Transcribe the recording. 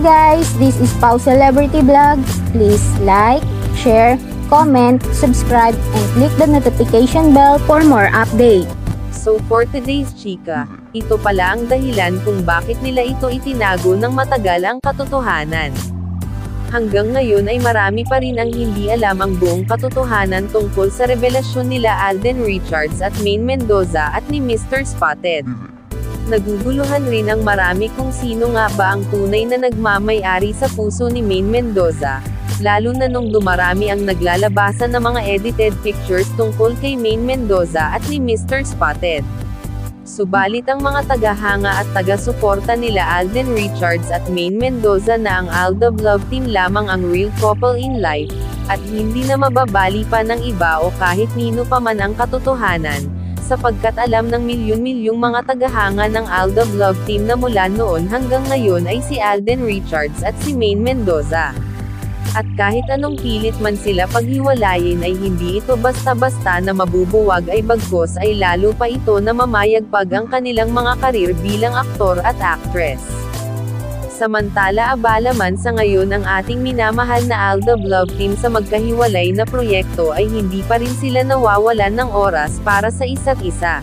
guys, this is Pau Celebrity Vlog. Please like, share, comment, subscribe, and click the notification bell for more updates. So for today's chika, ito pala ang dahilan kung bakit nila ito itinago ng matagal ang katotohanan. Hanggang ngayon ay marami pa rin ang hindi alam ang buong katotohanan tungkol sa revelasyon nila Alden Richards at Maine Mendoza at ni Mr. Spotted. Naguguluhan rin ang marami kung sino nga ba ang tunay na nagmamay-ari sa puso ni Maine Mendoza, lalo na nung dumarami ang naglalabasan ng mga edited pictures tungkol kay Maine Mendoza at ni Mr. Spotted. Subalit ang mga tagahanga at taga-suporta nila Alden Richards at Maine Mendoza na ang Aldab Love Team lamang ang real couple in life, at hindi na mababali pa ng iba o kahit nino pa man ang katotohanan, sapagkat alam ng milyon-milyong mga tagahanga ng Aldab Love Team na mula noon hanggang ngayon ay si Alden Richards at si Maine Mendoza. At kahit anong pilit man sila paghiwalayin ay hindi ito basta-basta na mabubuwag ay bagkos ay lalo pa ito na mamayagpag ang kanilang mga karir bilang aktor at actress. Samantala abala man sa ngayon ang ating minamahal na Aldab Love Team sa magkahiwalay na proyekto ay hindi pa rin sila nawawalan ng oras para sa isa't isa.